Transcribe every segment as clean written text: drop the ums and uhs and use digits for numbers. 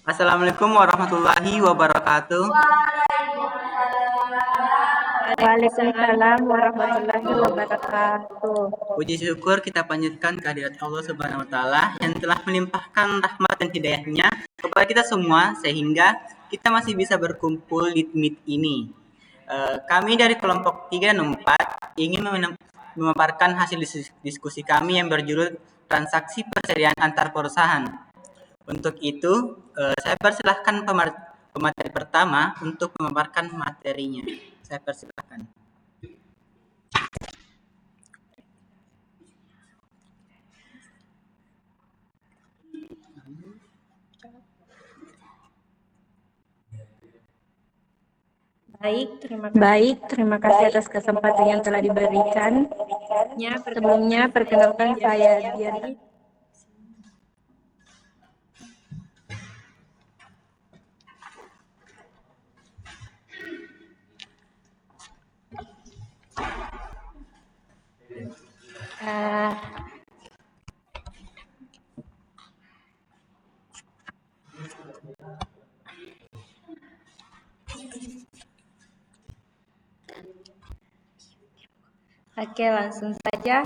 Assalamualaikum warahmatullahi wabarakatuh. Waalaikumsalam warahmatullahi wabarakatuh. Puji syukur kita panjatkan kehadirat Allah Subhanahu wa taala yang telah melimpahkan rahmat dan hidayahnya kepada kita semua sehingga kita masih bisa berkumpul di Meet ini. Kami dari kelompok 3 dan 4 ingin memaparkan hasil diskusi kami yang berjudul transaksi persediaan antar perusahaan. Untuk itu, saya persilahkan pemateri pertama untuk memaparkan materinya. Saya persilahkan. Baik, terima kasih atas kesempatan yang telah diberikan. Sebelumnya, perkenalkan saya Diari. Oke, langsung saja.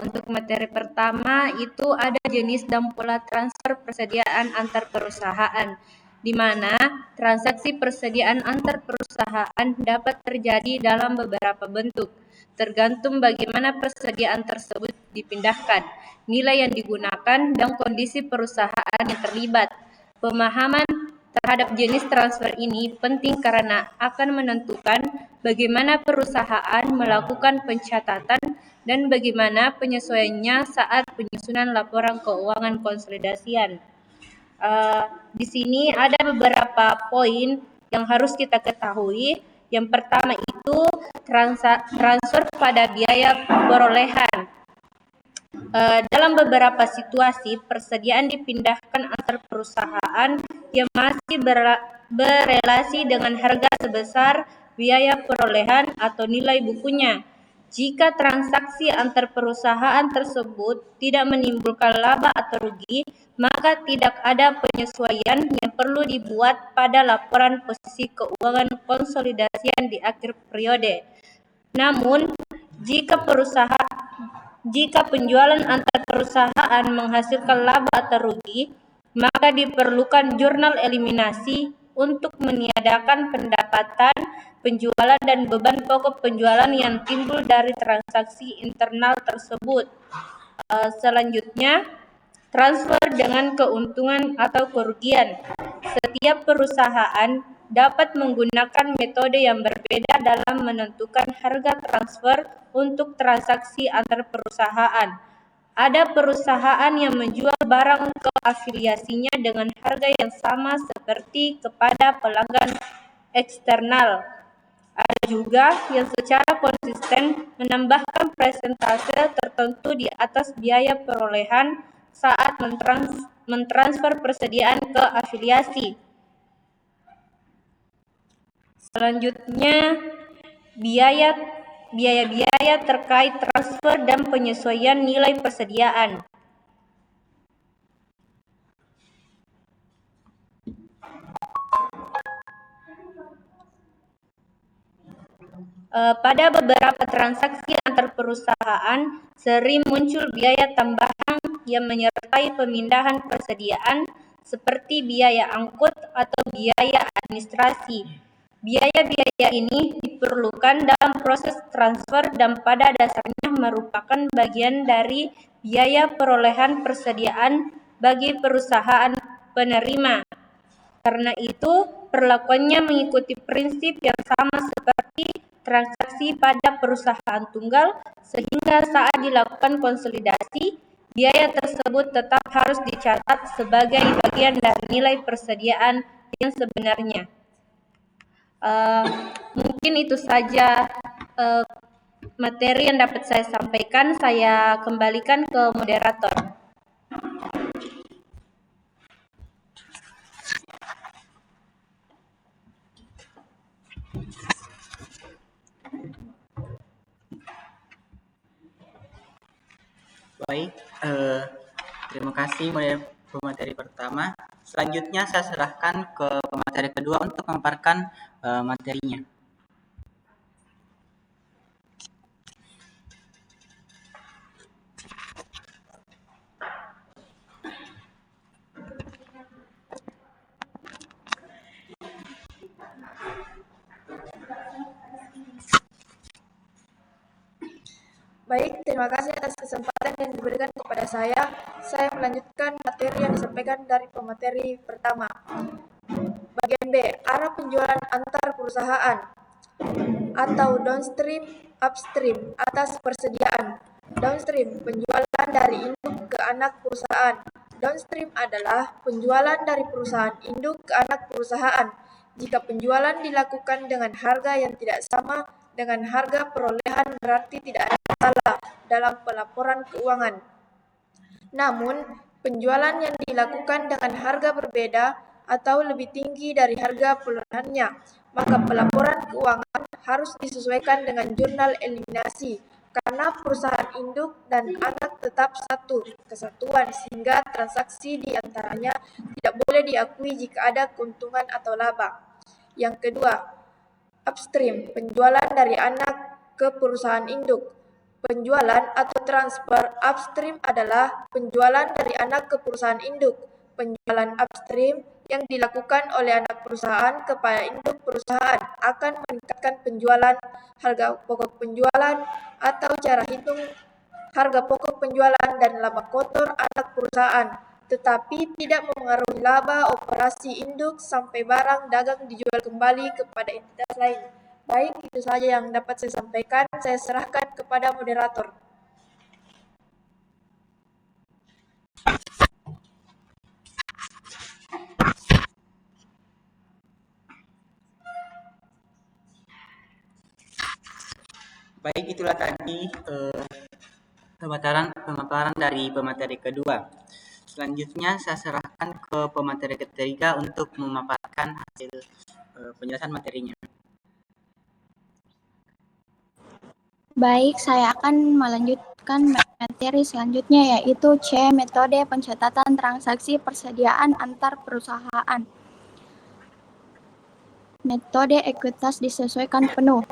Untuk materi pertama itu ada jenis dan pola transfer persediaan antar perusahaan, di mana transaksi persediaan antar perusahaan dapat terjadi dalam beberapa bentuk, tergantung bagaimana persediaan tersebut dipindahkan, nilai yang digunakan, dan kondisi perusahaan yang terlibat. Pemahaman terhadap jenis transfer ini penting karena akan menentukan bagaimana perusahaan melakukan pencatatan dan bagaimana penyesuaiannya saat penyusunan laporan keuangan konsolidasian. Di sini ada beberapa poin yang harus kita ketahui. Yang pertama itu transfer pada biaya perolehan. Dalam beberapa situasi, persediaan dipindahkan antar perusahaan yang masih berelasi dengan harga sebesar biaya perolehan atau nilai bukunya. Jika transaksi antar perusahaan tersebut tidak menimbulkan laba atau rugi, maka tidak ada penyesuaian yang perlu dibuat pada laporan posisi keuangan konsolidasian di akhir periode. Namun, jika penjualan antar perusahaan menghasilkan laba atau rugi, maka diperlukan jurnal eliminasi untuk meniadakan pendapatan penjualan dan beban pokok penjualan yang timbul dari transaksi internal tersebut. Selanjutnya, transfer dengan keuntungan atau kerugian. Setiap perusahaan dapat menggunakan metode yang berbeda dalam menentukan harga transfer untuk transaksi antar perusahaan. Ada perusahaan yang menjual barang ke afiliasinya dengan harga yang sama seperti kepada pelanggan eksternal. Ada juga yang secara konsisten menambahkan persentase tertentu di atas biaya perolehan saat mentransfer persediaan ke afiliasi. Selanjutnya, biaya-biaya terkait transfer dan penyesuaian nilai persediaan. Pada beberapa transaksi antar perusahaan, sering muncul biaya tambahan yang menyertai pemindahan persediaan seperti biaya angkut atau biaya administrasi. Biaya-biaya ini diperlukan dalam proses transfer dan pada dasarnya merupakan bagian dari biaya perolehan persediaan bagi perusahaan penerima. Karena itu, perlakuannya mengikuti prinsip yang sama seperti transaksi pada perusahaan tunggal, sehingga saat dilakukan konsolidasi, biaya tersebut tetap harus dicatat sebagai bagian dari nilai persediaan yang sebenarnya. Mungkin itu saja materi yang dapat saya sampaikan. Saya kembalikan ke moderator. Baik, terima kasih pemateri pertama. Selanjutnya saya serahkan ke pemateri kedua untuk memaparkan materinya. Baik, terima kasih atas kesempatan yang diberikan kepada saya. Saya melanjutkan materi yang disampaikan dari pemateri pertama. Bagian B, arah penjualan antar perusahaan atau downstream, upstream, atas persediaan. Downstream, penjualan dari induk ke anak perusahaan. Downstream adalah penjualan dari perusahaan induk ke anak perusahaan. Jika penjualan dilakukan dengan harga yang tidak sama dengan harga perolehan, berarti tidak ada masalah dalam pelaporan keuangan. Namun, penjualan yang dilakukan dengan harga berbeda atau lebih tinggi dari harga perolehannya, maka pelaporan keuangan harus disesuaikan dengan jurnal eliminasi, karena perusahaan induk dan anak tetap satu kesatuan sehingga transaksi di antaranya tidak boleh diakui jika ada keuntungan atau laba. Yang kedua, upstream, penjualan dari anak ke perusahaan induk. Penjualan atau transfer upstream adalah penjualan dari anak ke perusahaan induk. Penjualan upstream yang dilakukan oleh anak perusahaan kepada induk perusahaan akan meningkatkan penjualan, harga pokok penjualan, atau cara hitung harga pokok penjualan dan laba kotor anak perusahaan, tetapi tidak memengaruhi laba operasi induk sampai barang dagang dijual kembali kepada entitas lain. Baik, itu saja yang dapat saya sampaikan. Saya serahkan kepada moderator. Baik, itulah tadi pemaparan dari pemateri kedua. Selanjutnya saya serahkan ke pemateri ketiga untuk memaparkan hasil penjelasan materinya. Baik, saya akan melanjutkan materi selanjutnya, yaitu C. Metode pencatatan transaksi persediaan antar perusahaan. Metode ekuitas disesuaikan penuh.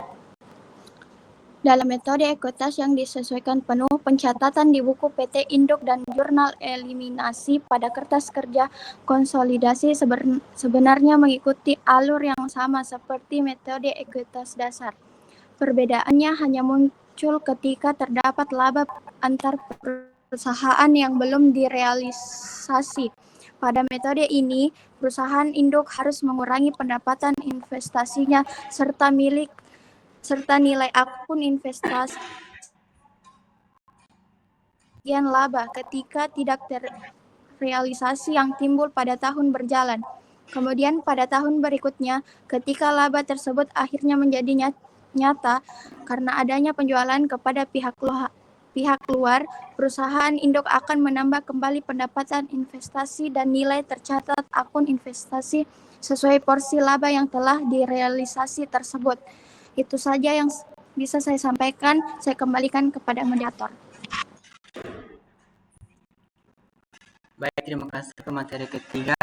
Dalam metode ekuitas yang disesuaikan penuh, pencatatan di buku PT Induk dan jurnal eliminasi pada kertas kerja konsolidasi sebenarnya mengikuti alur yang sama seperti metode ekuitas dasar. Perbedaannya hanya muncul ketika terdapat laba antar perusahaan yang belum direalisasi. Pada metode ini, perusahaan induk harus mengurangi pendapatan investasinya serta nilai akun investasi bagian laba ketika tidak terrealisasi yang timbul pada tahun berjalan. Kemudian pada tahun berikutnya, ketika laba tersebut akhirnya menjadi nyata karena adanya penjualan kepada pihak luar, perusahaan induk akan menambah kembali pendapatan investasi dan nilai tercatat akun investasi sesuai porsi laba yang telah direalisasi tersebut. Itu saja yang bisa saya sampaikan. Saya kembalikan kepada moderator. Baik, terima kasih ke materi ketiga.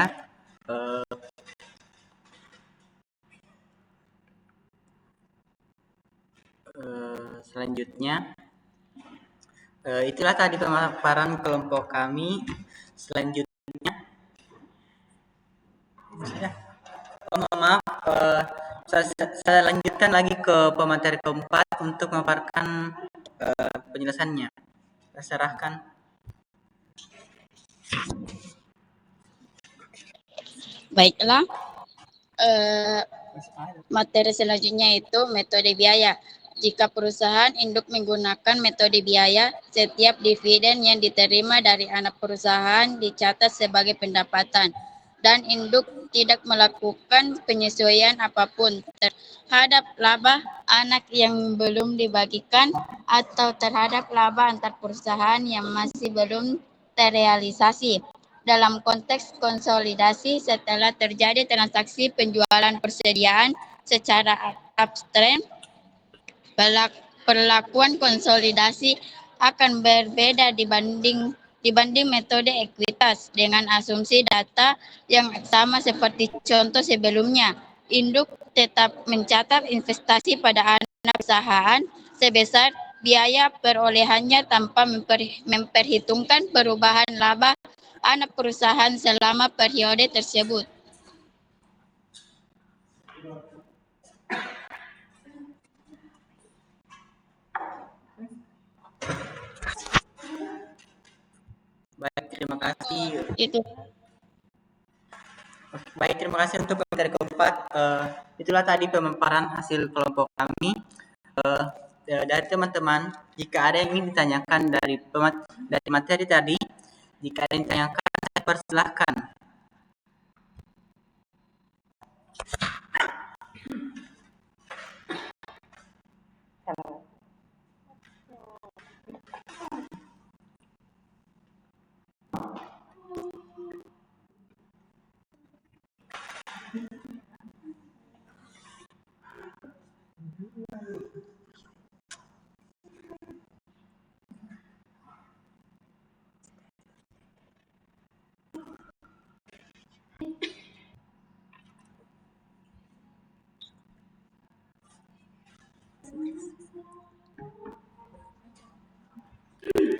Selanjutnya, itulah tadi pemaparan kelompok kami. Selanjutnya, maaf, saya lanjutkan lagi ke pemateri keempat untuk memaparkan penjelasannya. Saya serahkan. Baiklah, materi selanjutnya itu metode biaya. Jika perusahaan induk menggunakan metode biaya, setiap dividen yang diterima dari anak perusahaan dicatat sebagai pendapatan, dan induk tidak melakukan penyesuaian apapun terhadap laba anak yang belum dibagikan atau terhadap laba antar perusahaan yang masih belum terrealisasi. Dalam konteks konsolidasi, setelah terjadi transaksi penjualan persediaan secara upstream, perlakuan konsolidasi akan berbeda dibanding dibanding metode ekuitas dengan asumsi data yang sama seperti contoh sebelumnya. Induk tetap mencatat investasi pada anak perusahaan sebesar biaya perolehannya tanpa memperhitungkan perubahan laba anak perusahaan selama periode tersebut. Baik, terima kasih. Itu Baik, terima kasih untuk materi keempat. Itulah tadi pemaparan hasil kelompok kami. Eh, dari teman-teman, jika ada yang ingin ditanyakan dari materi tadi, jika ada yang ditanyakan, saya persilahkan.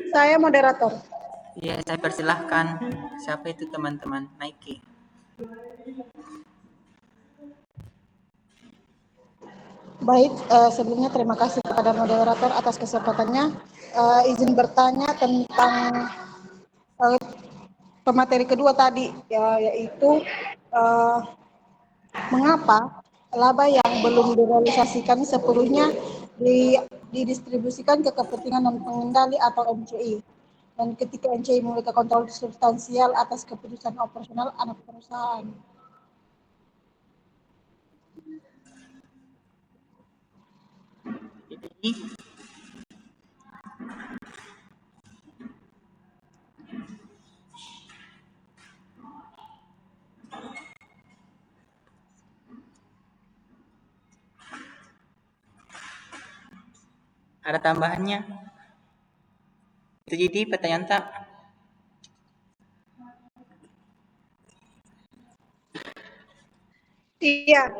Saya moderator. Ya, saya persilahkan. Siapa itu teman-teman? Nike. Baik, sebelumnya terima kasih kepada moderator atas kesempatannya. Izin bertanya tentang pemateri kedua tadi, yaitu mengapa laba yang belum direalisasikan sepenuhnya didistribusikan ke kepentingan non pengendali atau NCI. Dan ketika NCI memiliki kontrol substansial atas keputusan operasional anak perusahaan. Jadi, ada tambahannya? Itu jadi pertanyaan tak? Iya.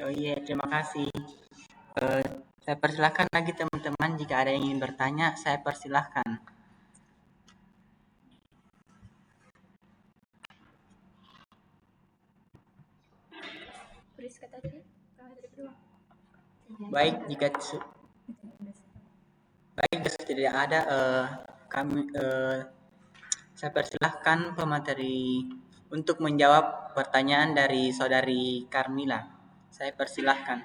Oh iya, terima kasih. Saya persilahkan lagi teman-teman, jika ada yang ingin bertanya, saya persilahkan. Baik, jika tidak ada, saya persilahkan pemateri untuk menjawab pertanyaan dari saudari Carmila. Saya persilahkan.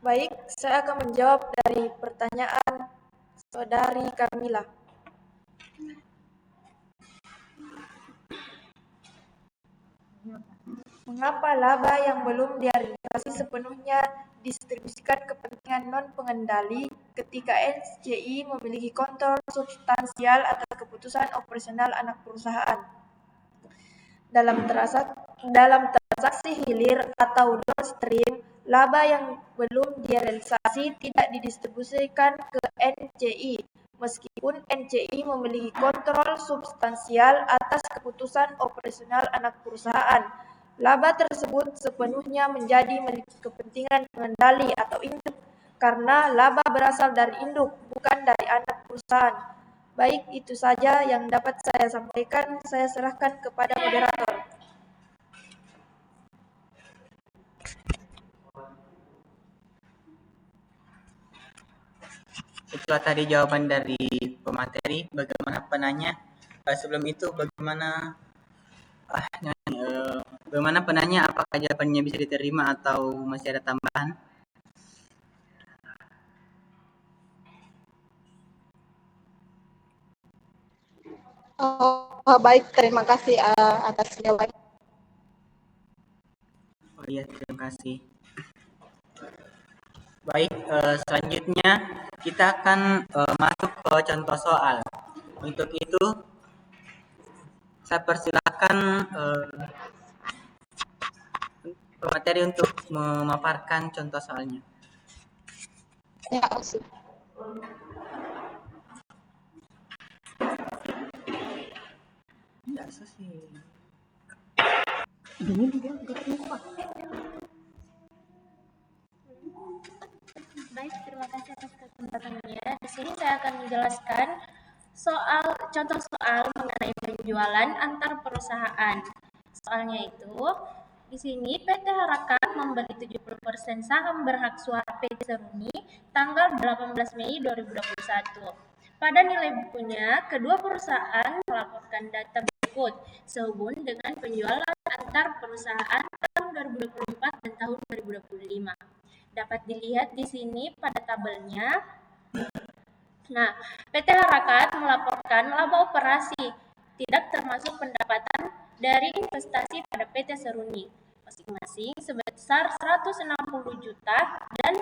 Baik, saya akan menjawab dari pertanyaan saudari Carmila. Mengapa laba yang belum direalisasi sepenuhnya didistribusikan kepentingan non-pengendali ketika NCI memiliki kontrol substansial atas keputusan operasional anak perusahaan? Dalam transaksi hilir atau downstream, laba yang belum direalisasi tidak didistribusikan ke NCI, meskipun NCI memiliki kontrol substansial atas keputusan operasional anak perusahaan. Laba tersebut sepenuhnya menjadi milik kepentingan pengendali atau induk, karena laba berasal dari induk, bukan dari anak perusahaan. Baik, itu saja yang dapat saya sampaikan. Saya serahkan kepada moderator. Itulah tadi jawaban dari pemateri. Bagaimana penanya? Sebelum itu, bagaimana penanya? Apakah jawabannya bisa diterima atau masih ada tambahan? Baik, terima kasih atas jawabannya. Oh iya, terima kasih. Baik, selanjutnya kita akan masuk ke contoh soal. Untuk itu, Saya persilahkan pemateri untuk memaparkan contoh soalnya. Ya, sih. Biasa sih. Baik, terima kasih atas kesempatannya. Di sini saya akan menjelaskan contoh soal mengenai penjualan antar perusahaan. Soalnya itu, di sini PT Harakat membeli 70% saham berhak suara PT Seruni tanggal 18 Mei 2021. Pada nilai bukunya, kedua perusahaan melaporkan data berikut sehubung dengan penjualan antar perusahaan tahun 2024 dan tahun 2025. Dapat dilihat di sini pada tabelnya. Nah, PT Harakat melaporkan laba operasi tidak termasuk pendapatan dari investasi pada PT Seruni masing-masing sebesar 160 juta dan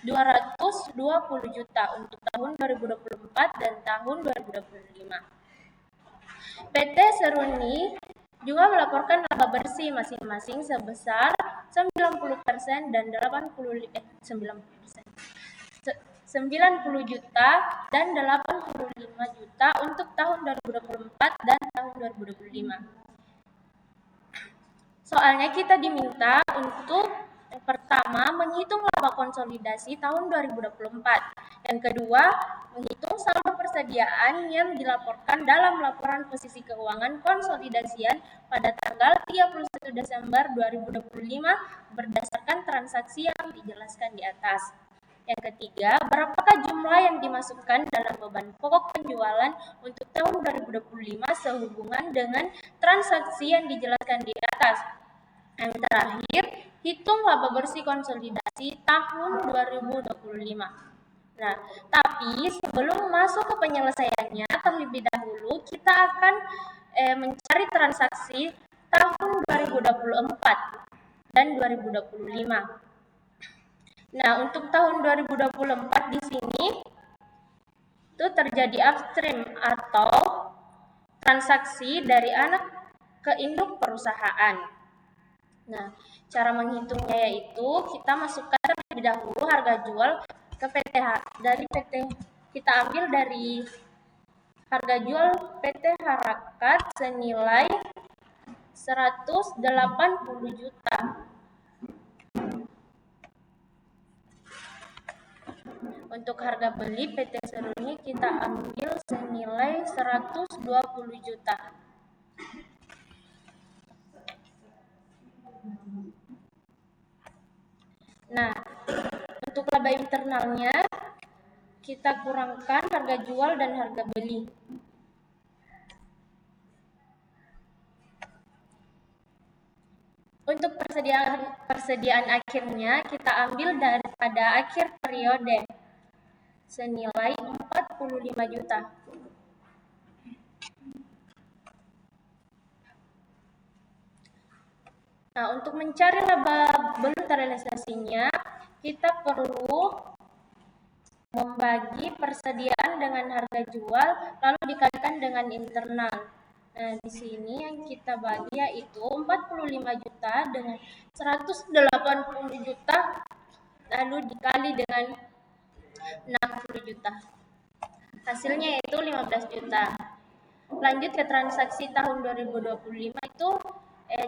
220 juta untuk tahun 2024 dan tahun 2025. PT Seruni juga melaporkan laba bersih masing-masing sebesar 90% dan 90 juta dan 85 juta untuk tahun 2024 dan tahun 2025. Soalnya kita diminta untuk yang pertama menghitung laba konsolidasi tahun 2024. Yang kedua, menghitung saldo persediaan yang dilaporkan dalam laporan posisi keuangan konsolidasian pada tanggal 31 Desember 2025 berdasarkan transaksi yang dijelaskan di atas. Yang ketiga, berapakah jumlah yang dimasukkan dalam beban pokok penjualan untuk tahun 2025 sehubungan dengan transaksi yang dijelaskan di atas. Yang terakhir, hitung laba bersih konsolidasi tahun 2025. Nah, tapi sebelum masuk ke penyelesaiannya, terlebih dahulu kita akan mencari transaksi tahun 2024 dan 2025. Nah, untuk tahun 2024 di sini itu terjadi upstream atau transaksi dari anak ke induk perusahaan. Nah, cara menghitungnya yaitu kita masukkan terlebih dahulu harga jual ke kita ambil dari harga jual PT Harakat senilai 180 juta. Untuk harga beli PT Seruni kita ambil senilai 120 juta. Nah, untuk laba internalnya kita kurangkan harga jual dan harga beli. Untuk persediaan akhirnya kita ambil daripada akhir periode senilai 45 juta. Nah, untuk mencari laba belum terrealisasinya, kita perlu membagi persediaan dengan harga jual lalu dikalikan dengan internal. Nah, di sini yang kita bagi yaitu 45 juta dengan 180 juta lalu dikali dengan 60 juta. Hasilnya yaitu 15 juta. Lanjut ke transaksi tahun 2025 itu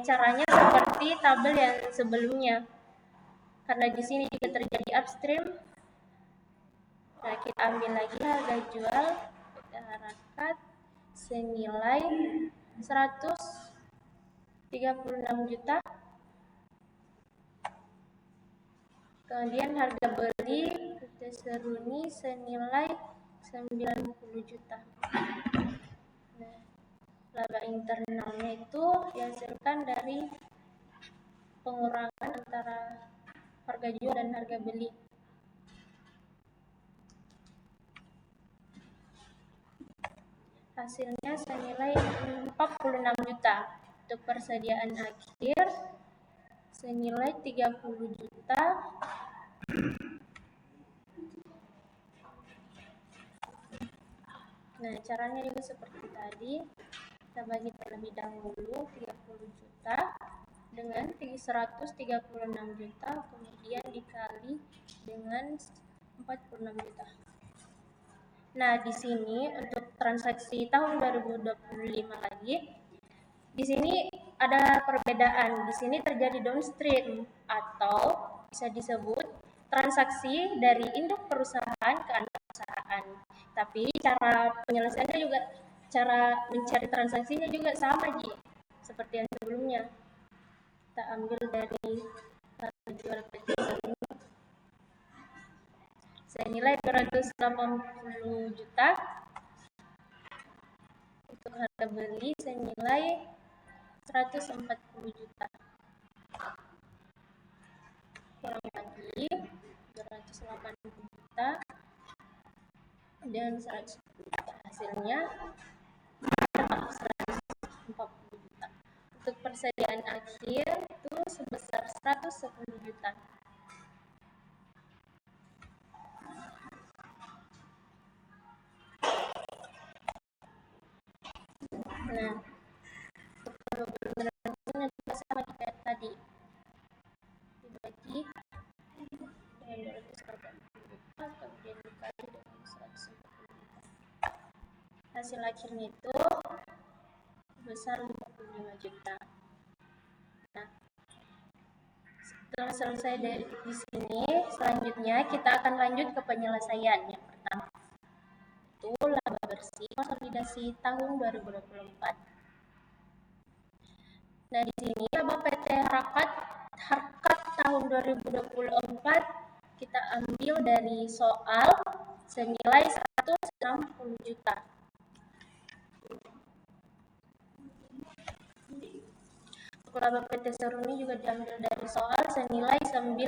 caranya seperti tabel yang sebelumnya. Karena di sini juga terjadi upstream. Nah, kita ambil lagi harga jual PT Harakat senilai 136 juta. Kemudian harga beli PT Seruni senilai 90 juta. Nah, laba internalnya itu dihasilkan dari pengurangan antara harga jual dan harga beli. Hasilnya senilai 46 juta. Untuk persediaan akhir senilai 30 juta. Nah, caranya juga seperti tadi. Kita bagi terlebih dahulu 30 juta dengan 136 juta, kemudian dikali dengan 46 juta. Nah, di sini untuk transaksi tahun 2025 lagi, di sini ada perbedaan. Di sini terjadi downstream atau bisa disebut transaksi dari induk perusahaan ke anak perusahaan. Tapi cara penyelesaiannya juga, cara mencari transaksinya juga sama, Ji, seperti yang sebelumnya. Kita ambil dari harga jual PT Seruni senilai 280 juta. Untuk harga beli senilai 140 juta. Kurang lagi 280 juta dan 110 juta. Hasilnya 140 juta. Untuk persediaan akhir itu sebesar 110 juta. Nah, benar-benar juga sama kayak tadi, dibagi dengan 280 juta kemudian dikali dengan 140 juta. Hasil akhirnya itu sebesar 55 juta. Nah, setelah selesai dari di sini, selanjutnya kita akan lanjut ke penyelesaian. Yang pertama itu laba bersih konsolidasi tahun 2024. Nah, di sini laba PT Harkat tahun 2024 kita ambil dari soal senilai 160 juta. Untuk laba PT Seruni juga diambil dari soal senilai 90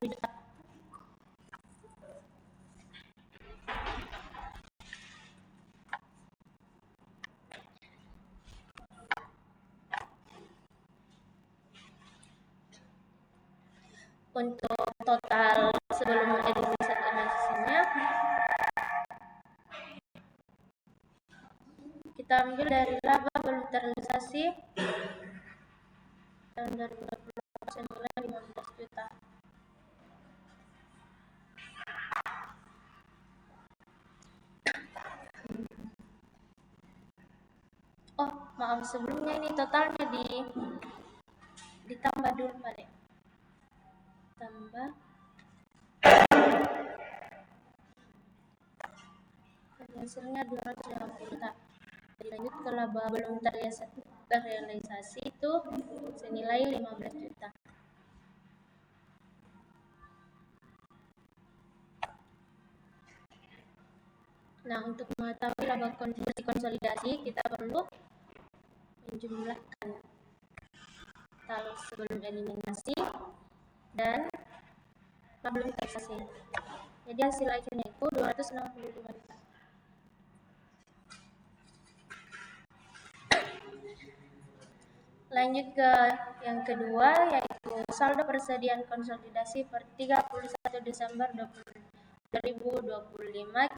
juta. Untuk total sebelum edisinya kita ambil dari laba belum terrealisasi tahun 2020 senilai 15 juta. Oh, maaf, sebelumnya ini totalnya ditambah dulu, Pak. Tambah hasilnya 250 juta. Dilanjut ke laba belum terrealisasi itu senilai 15 juta. Nah, untuk mengetahui laba konsolidasi kita perlu menjumlahkan total sebelum eliminasi dan belum terrealisasi. Jadi hasil akhirnya itu 265 juta. Lanjut ke yang kedua, yaitu saldo persediaan konsolidasi per 31 Desember 2025.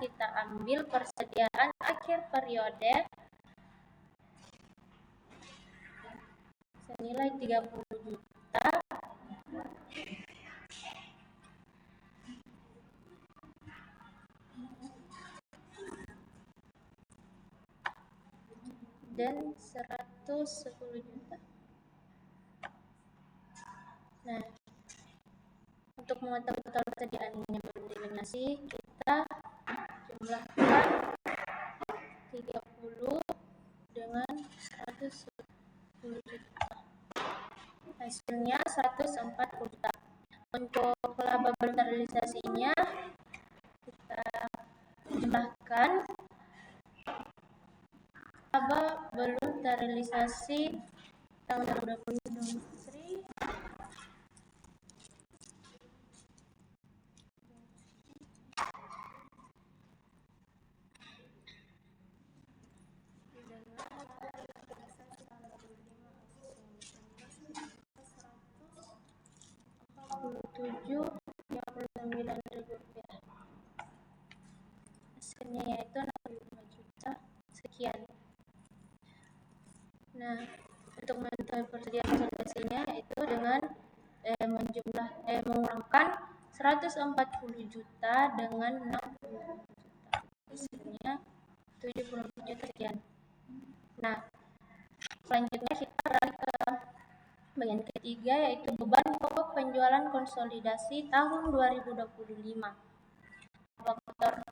Kita ambil persediaan akhir periode senilai 30 juta dan 110 juta. Nah, untuk mengetahui total persediaan yang belum dieliminasi, kita jumlahkan 30 dengan 110 juta. Hasilnya 140 juta. Untuk laba belum terrealisasinya kita jumlahkan laba belum terrealisasi tahun 2020 Rp39.000. Hasilnya yaitu 65 juta sekian. mengurangkan 140 juta dengan 60 juta. Hasilnya 70 juta sekian. Nah, selanjutnya kita beralih ke bagian ketiga, yaitu beban pokok penjualan konsolidasi tahun 2025. Faktor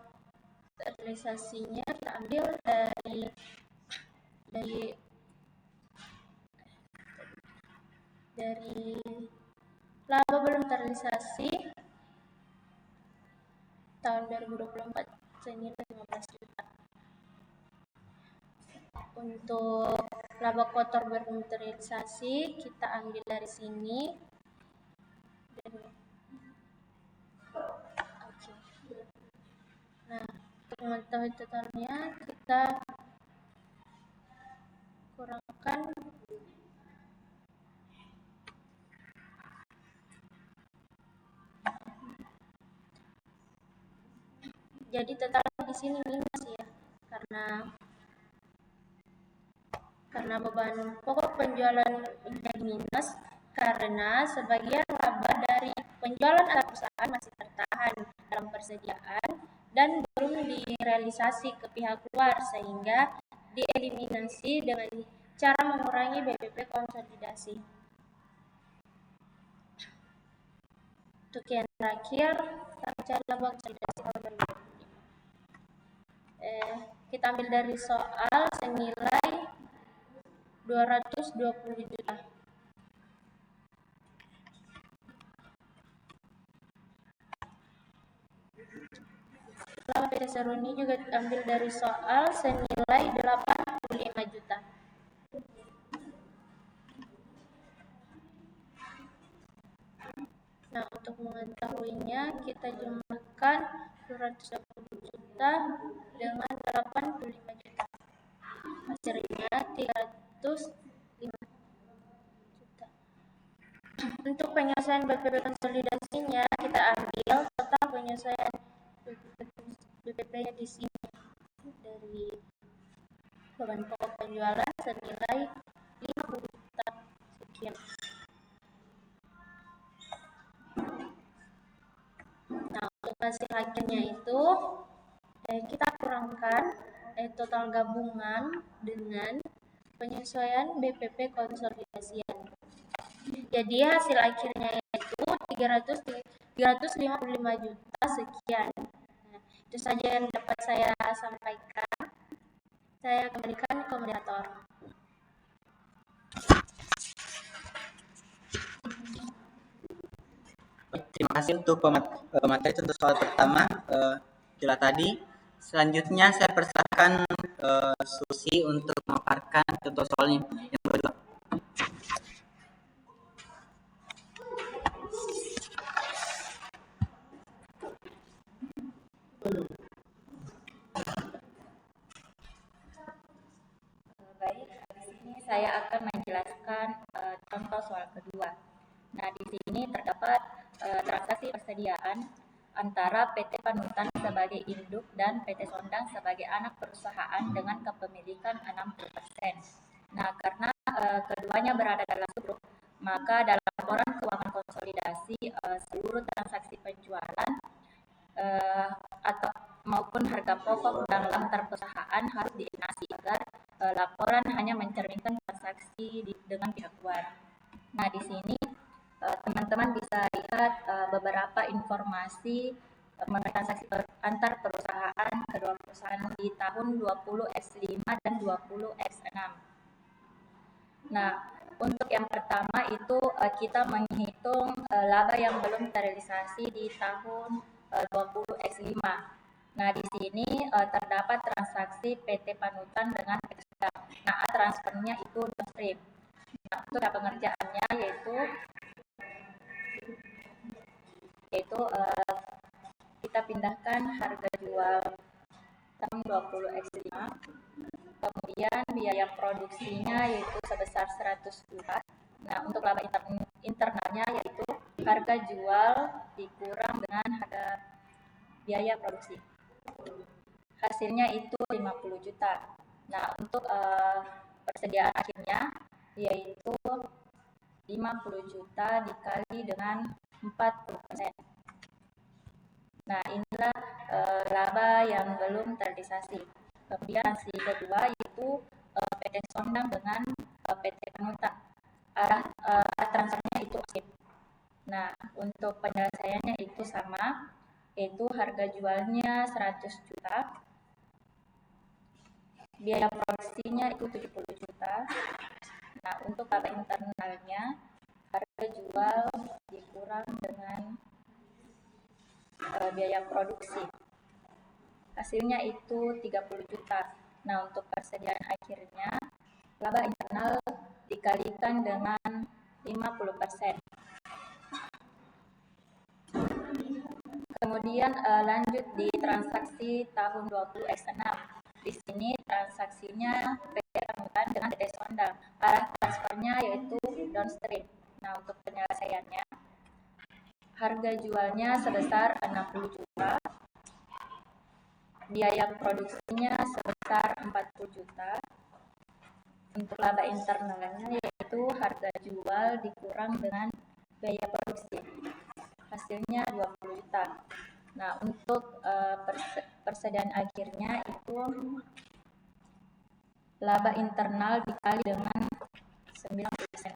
realisasinya kita ambil dari laba belum terrealisasi tahun 2024 senilai 15 juta. Untuk laba kotor belum terrealisasi kita ambil dari sini. Nah, untuk mengetahui totalnya kita kurangkan jadi totalnya di sini minus ya, karena beban pokok penjualan menjadi minus karena sebagian laba dari penjualan alat perusahaan masih tertahan dalam persediaan dan belum direalisasi ke pihak luar, sehingga dieliminasi dengan cara mengurangi BPP konsolidasi. Untuk yang terakhir, kita bicara laba konsolidasi tahun 2025. Kita ambil dari soal senilai 220 juta. Laba PT Seruni juga ambil dari soal senilai 85 juta. Nah, untuk mengetahuinya kita jumlahkan 220 juta dengan 85 juta. Hasilnya 305 juta. Untuk penyelesaian BPP konsolidasinya kita ambil total penyelesaian BPP-nya di sini dari beban pokok penjualan senilai 50 juta sekian. Nah, untuk hasil akhirnya itu kita kurangkan total gabungan dengan penyesuaian BPP konsolidasian. Jadi hasil akhirnya itu 355 juta sekian. Nah, itu saja yang dapat saya sampaikan. Saya kembalikan ke moderator. Terima kasih untuk materi untuk soal pertama jelas tadi. Selanjutnya saya persilahkan Susi untuk memaparkan contoh soalnya yang kedua. Baik, di sini saya akan menjelaskan contoh soal kedua. Nah, di sini terdapat transaksi persediaan antara PT Panutan sebagai induk dan PT Sondang sebagai anak perusahaan dengan kepemilikan 60%. Nah, karena keduanya berada dalam grup, maka dalam laporan keuangan konsolidasi seluruh transaksi penjualan atau maupun harga pokok dalam antar perusahaan harus diinasi agar laporan hanya mencerminkan transaksi dengan pihak luar. Nah, di sini teman-teman bisa lihat beberapa informasi mengenai transaksi antar perusahaan kedua perusahaan di tahun 20X5 dan 20X6. Nah, untuk yang pertama itu kita menghitung laba yang belum terrealisasi di tahun 20X5. Nah, di sini terdapat transaksi PT Panutan dengan PT Sondang. Nah, transfernya itu downstream. Nah, untuk pengerjaannya yaitu kita pindahkan harga jual tahun 20X5, kemudian biaya produksinya yaitu sebesar 100 juta. Nah, untuk laba internalnya yaitu harga jual dikurang dengan harga biaya produksi. Hasilnya itu 50 juta. Nah, untuk persediaan akhirnya yaitu 50 juta dikali dengan 40%. Nah, inilah laba yang belum terrealisasi. Kemudian transaksi kedua yaitu PT Sondang dengan PT Panutan. Arah transfernya itu aktif. Nah, untuk penyelesaiannya itu sama, yaitu harga jualnya 100 juta, biaya produksinya itu 70 juta. Nah, untuk laba internalnya, harga jual dikurang dengan biaya produksi. Hasilnya itu 30 juta. Nah, untuk persediaan akhirnya, laba internal dikalikan dengan 50%. Kemudian lanjut di transaksi tahun 20X6. Di sini transaksinya PT Panutan dengan PT Sondang. Arah transfernya yaitu downstream. Nah, untuk penyelesaiannya, harga jualnya sebesar 60 juta. Biaya produksinya sebesar 40 juta. Untuk laba internalnya yaitu harga jual dikurang dengan biaya produksi. Hasilnya 20 juta. Nah, untuk persediaan akhirnya itu laba internal dikali dengan 90%.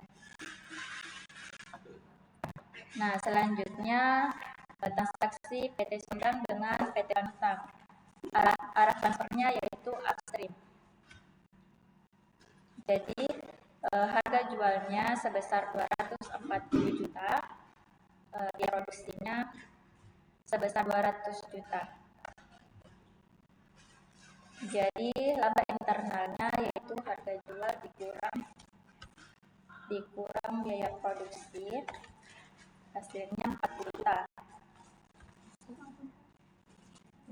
Nah, selanjutnya transaksi PT Sondang dengan PT Panutan. Arah transfernya yaitu upstream. Jadi harga jualnya sebesar 240 juta. Biaya produksinya sebesar 200 juta. Jadi laba internalnya yaitu harga jual dikurang biaya produksi, hasilnya 40 juta.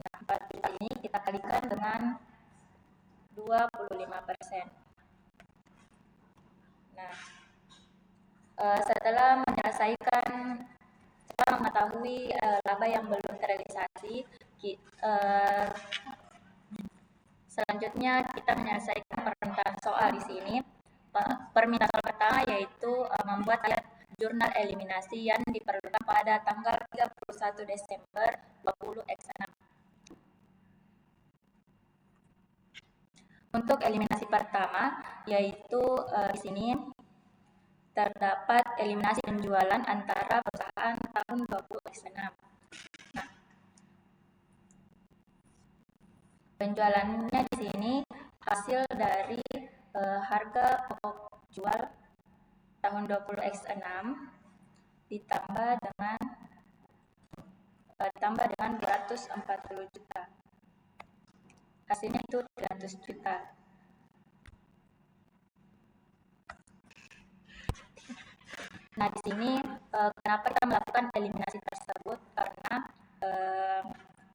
Nah, 40 juta ini kita kalikan dengan 25%. Nah, setelah mengetahui laba yang belum terrealisasi, selanjutnya kita menyelesaikan permintaan soal di sini. Permintaan soal pertama yaitu membuat ayat jurnal eliminasi yang diperlukan pada tanggal 31 Desember 20X6. Untuk eliminasi pertama yaitu di sini terdapat eliminasi penjualan antara perusahaan tahun 20X6. Nah, penjualannya di sini hasil dari harga pokok jual tahun 20X6 ditambah dengan 240 juta. Hasilnya itu 300 juta. Nah, di sini kenapa kita melakukan eliminasi tersebut? Karena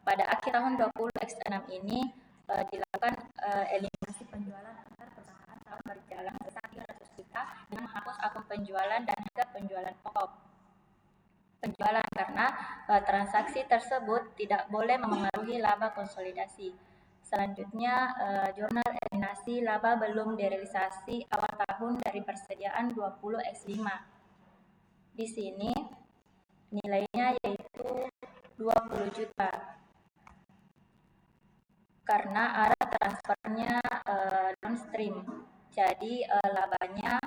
pada akhir tahun 20X6 ini dilakukan eliminasi penjualan antar perusahaan tahun berjalan sebesar 300 juta dengan menghapus akun penjualan dan juga penjualan pokok penjualan karena transaksi tersebut tidak boleh memengaruhi laba konsolidasi. Selanjutnya, jurnal eliminasi laba belum direalisasi awal tahun dari persediaan 20X5. Di sini nilainya yaitu 20 juta. Karena arah transfernya downstream. Jadi labanya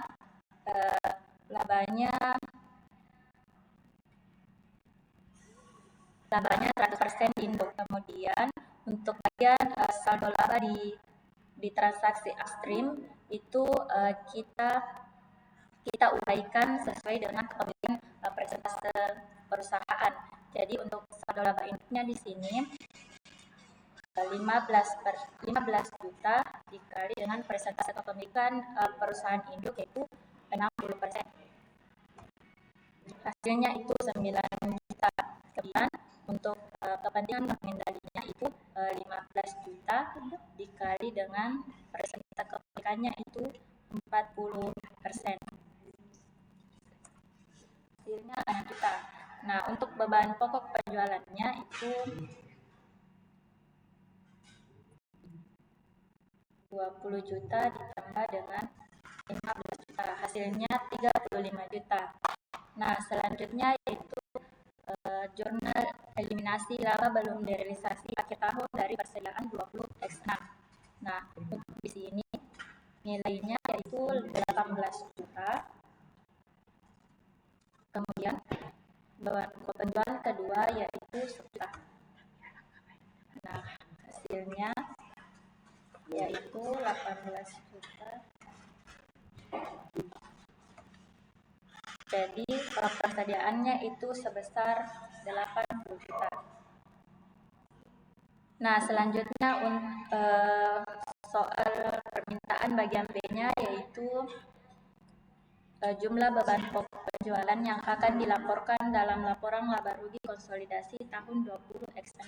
100% induk. Kemudian untuk bagian saldo laba di transaksi upstream itu kita uraikan sesuai dengan kepemilikan persentase perusahaan. Jadi untuk saldo laba induknya di sini 15 juta dikali dengan persentase kepemilikan perusahaan induk yaitu 60%. Hasilnya itu 9 juta. Kemudian untuk kepentingan pengendalinya itu 15 juta dikali dengan persentase kepemilikannya itu 40%. Hasilnya 6 juta. Nah, untuk beban pokok penjualannya itu 20 juta ditambah dengan 15 juta. hasilnya 35 juta. Nah, selanjutnya yaitu jurnal eliminasi laba belum direalisasi akhir tahun dari persediaan 20x6. Nah, untuk di sini nilainya yaitu 18 juta. Kemudian penjualan kedua yaitu 1 juta. Nah, hasilnya yaitu 18 juta. Jadi persediaannya itu sebesar 80 juta. Nah, selanjutnya soal permintaan bagian B-nya yaitu jumlah beban pokok penjualan yang akan dilaporkan dalam laporan laba rugi konsolidasi tahun 20x6.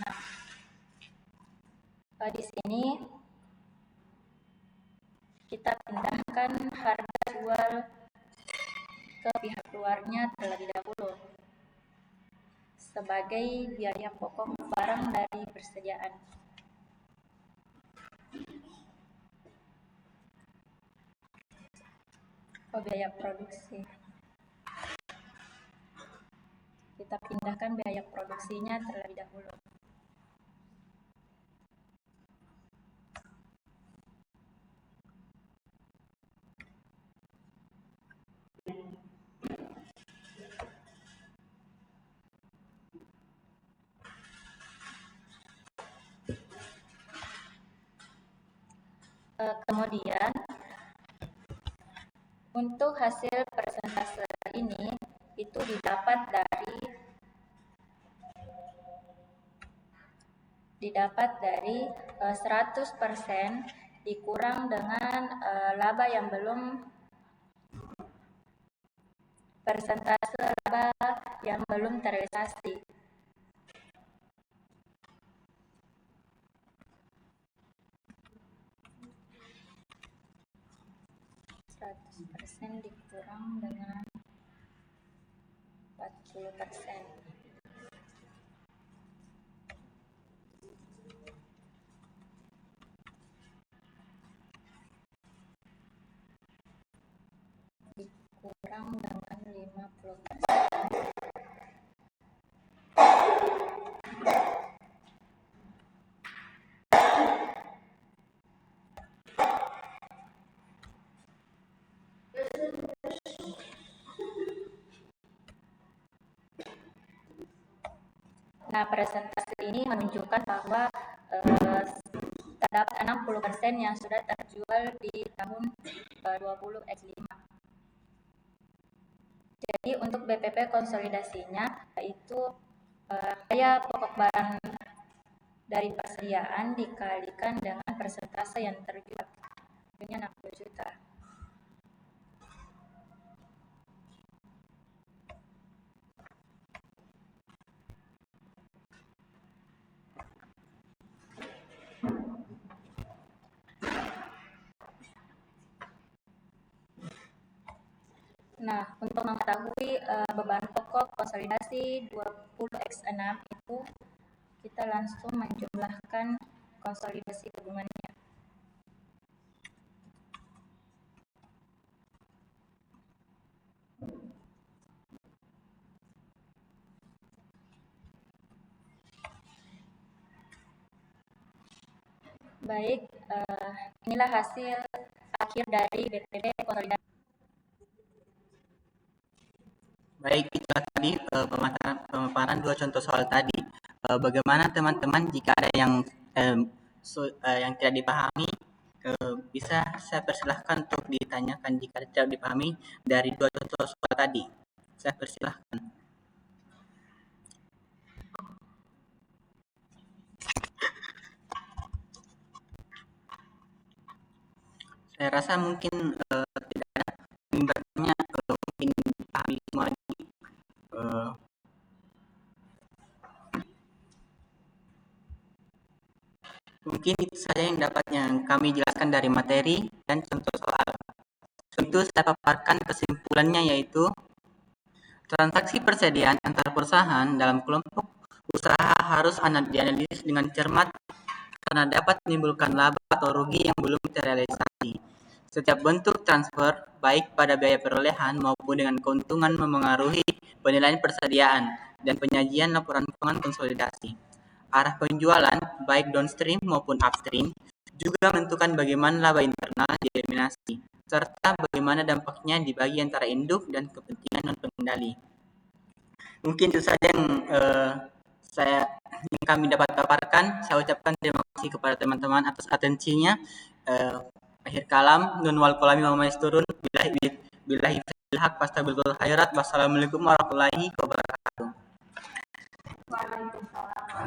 Di sini kita pindahkan harga jual ke pihak luarnya terlebih dahulu sebagai biaya pokok barang dari persediaan. Biaya produksi. Kita pindahkan biaya produksinya terlebih dahulu. Kemudian untuk hasil persentase ini itu didapat dari 100% dikurang dengan laba yang belum persentase laba yang belum terrealisasi. % dikurang dengan 40%. Dikurang dengan 50%. Nah, presentasi ini menunjukkan bahwa terdapat 60% yang sudah terjual di tahun 20x5. Jadi untuk BPP konsolidasinya yaitu biaya pokok barang dari persediaan dikalikan dengan persentase yang terjual, tentunya 60 juta. Nah, untuk mengetahui beban pokok konsolidasi 20x6 itu kita langsung menjumlahkan konsolidasi gabungannya. Baik, inilah hasil akhir dari BPP konsolidasi. Baik, itulah tadi pemaparan 2 contoh soal tadi. Bagaimana teman-teman jika ada yang tidak dipahami, bisa saya persilahkan untuk ditanyakan jika tidak dipahami dari 2 contoh soal tadi. Saya persilahkan. Saya rasa mungkin tidak ada yang bertanya, mungkin dipahami semua. Mungkin itu saja yang kami jelaskan dari materi dan contoh soal. Tentu saya paparkan kesimpulannya yaitu transaksi persediaan antar perusahaan dalam kelompok usaha harus dianalisis dengan cermat karena dapat menimbulkan laba atau rugi yang belum terrealisasi. Setiap bentuk transfer, baik pada biaya perolehan maupun dengan keuntungan memengaruhi penilaian persediaan dan penyajian laporan keuangan konsolidasi. Arah penjualan, baik downstream maupun upstream, juga menentukan bagaimana laba internal dieliminasi, serta bagaimana dampaknya dibagi antara induk dan kepentingan non-pengendali. Mungkin itu saja yang kami dapat paparkan. Saya ucapkan terima kasih kepada teman-teman atas atensinya. Akhir kalam, nun wal kolami wa maisturun, billahi haq fastabilul khairat. Wassalamualaikum warahmatullahi wabarakatuh.